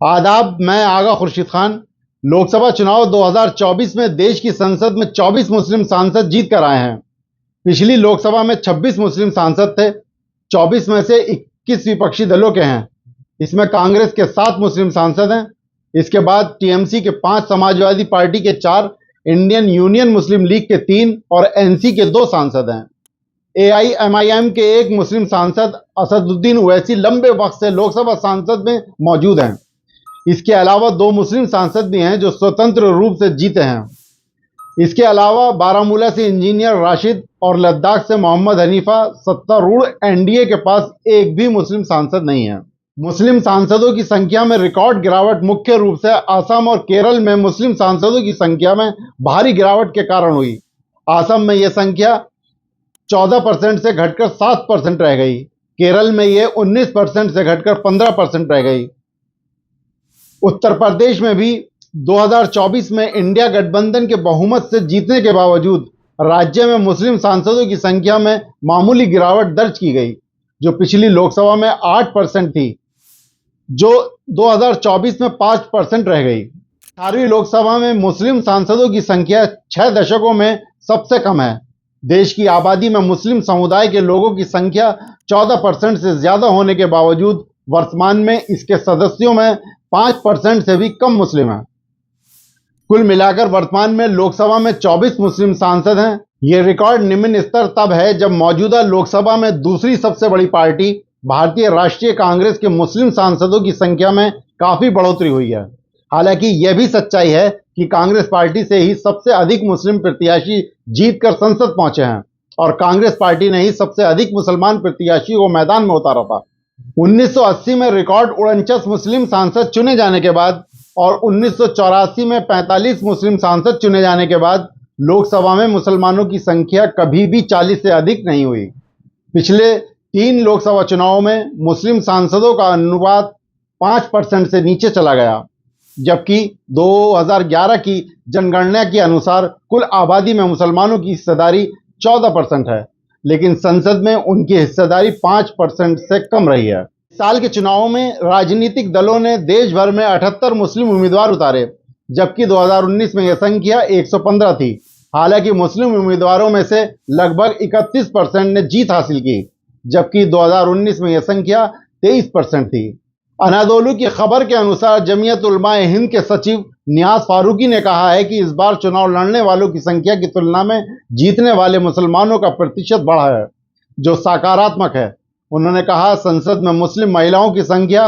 आदाब, मैं आगा खुर्शीद खान। लोकसभा चुनाव 2024 में देश की संसद में 24 मुस्लिम सांसद जीत कर आए हैं। पिछली लोकसभा में 26 मुस्लिम सांसद थे। 24 में से 21 विपक्षी दलों के हैं। इसमें कांग्रेस के 7 मुस्लिम सांसद हैं। इसके बाद टीएमसी के 5, समाजवादी पार्टी के 4, इंडियन यूनियन मुस्लिम लीग के 3 और एनसी के 2 सांसद हैं। एआईएमआईएम के 1 मुस्लिम सांसद असदुद्दीन ओवैसी लंबे वक्त से लोकसभा सांसद में मौजूद हैं। इसके अलावा 2 मुस्लिम सांसद भी हैं जो स्वतंत्र रूप से जीते हैं। इसके अलावा बारामूला से इंजीनियर राशिद और लद्दाख से मोहम्मद हनीफा। सत्तारूढ़ एनडीए के पास एक भी मुस्लिम सांसद नहीं है। मुस्लिम सांसदों की संख्या में रिकॉर्ड गिरावट मुख्य रूप से असम और केरल में मुस्लिम सांसदों की संख्या में भारी गिरावट के कारण हुई। असम में यह संख्या 14% से घटकर 7% रह गई। केरल में यह 19% से घटकर 15% रह गई। उत्तर प्रदेश में भी 2024 में इंडिया गठबंधन के बहुमत से जीतने के बावजूद राज्य में मुस्लिम सांसदों की संख्या में मामूली गिरावट दर्ज की गई, जो पिछली लोकसभा में 8% थी, जो 2024 में 5% रह गई। 18वीं लोकसभा में मुस्लिम सांसदों की संख्या 6 दशकों में सबसे कम है। देश की आबादी में मुस्लिम समुदाय के लोगों की संख्या 14% से ज्यादा होने के बावजूद वर्तमान में इसके सदस्यों में 5% से भी कम मुस्लिम हैं। कुल मिलाकर वर्तमान में लोकसभा में 24 मुस्लिम सांसद हैं। यह रिकॉर्ड निम्न स्तर तब है जब मौजूदा लोकसभा में दूसरी सबसे बड़ी पार्टी भारतीय राष्ट्रीय कांग्रेस के मुस्लिम सांसदों की संख्या में काफी बढ़ोतरी हुई है। हालांकि यह भी सच्चाई है कि कांग्रेस पार्टी से ही सबसे अधिक मुस्लिम प्रत्याशी जीतकर संसद पहुंचे हैं और कांग्रेस पार्टी ने ही सबसे अधिक मुसलमान प्रत्याशियों को मैदान में उतारा था। 1980 में रिकॉर्ड 49 मुस्लिम सांसद चुने जाने के बाद और 1984 में 45 मुस्लिम सांसद चुने जाने के बाद लोकसभा में मुसलमानों की संख्या कभी भी 40 से अधिक नहीं हुई। पिछले 3 लोकसभा चुनावों में मुस्लिम सांसदों का अनुपात 5% से नीचे चला गया, जबकि 2011 की जनगणना के अनुसार कुल आबादी में मुसलमानों की हिस्सेदारी 14% है, लेकिन संसद में उनकी हिस्सेदारी 5% से कम रही है। साल के चुनावों में राजनीतिक दलों ने देश भर में 78 मुस्लिम उम्मीदवार उतारे, जबकि 2019 में यह संख्या 115 थी। हालांकि मुस्लिम उम्मीदवारों में से लगभग 31% ने जीत हासिल की, जबकि 2019 में यह संख्या 23% थी। अनादोलू की खबर के अनुसार जमीयत उलमाए हिंद के सचिव नियाज फारूकी ने कहा है कि इस बार चुनाव लड़ने वालों की संख्या की तुलना में जीतने वाले मुसलमानों का प्रतिशत बढ़ा है, जो सकारात्मक है। उन्होंने कहा, संसद में मुस्लिम महिलाओं की संख्या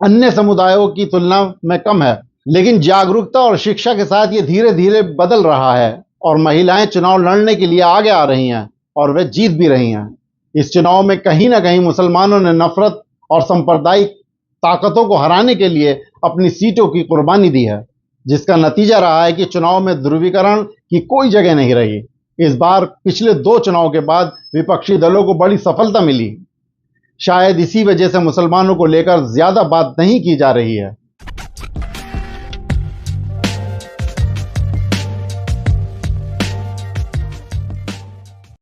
अन्य समुदायों की तुलना में कम है, लेकिन जागरूकता और शिक्षा के साथ ये धीरे धीरे बदल रहा है और महिलाएं चुनाव लड़ने के लिए आगे आ रही हैं और वे जीत भी रही हैं। इस चुनाव में कहीं ना कहीं मुसलमानों ने नफरत और सांप्रदायिक ताकतों को हराने के लिए अपनी सीटों की कुर्बानी दी है, जिसका नतीजा रहा है कि चुनाव में ध्रुवीकरण की कोई जगह नहीं रही। इस बार पिछले 2 चुनाव के बाद विपक्षी दलों को बड़ी सफलता मिली। शायद इसी वजह से मुसलमानों को लेकर ज्यादा बात नहीं की जा रही है।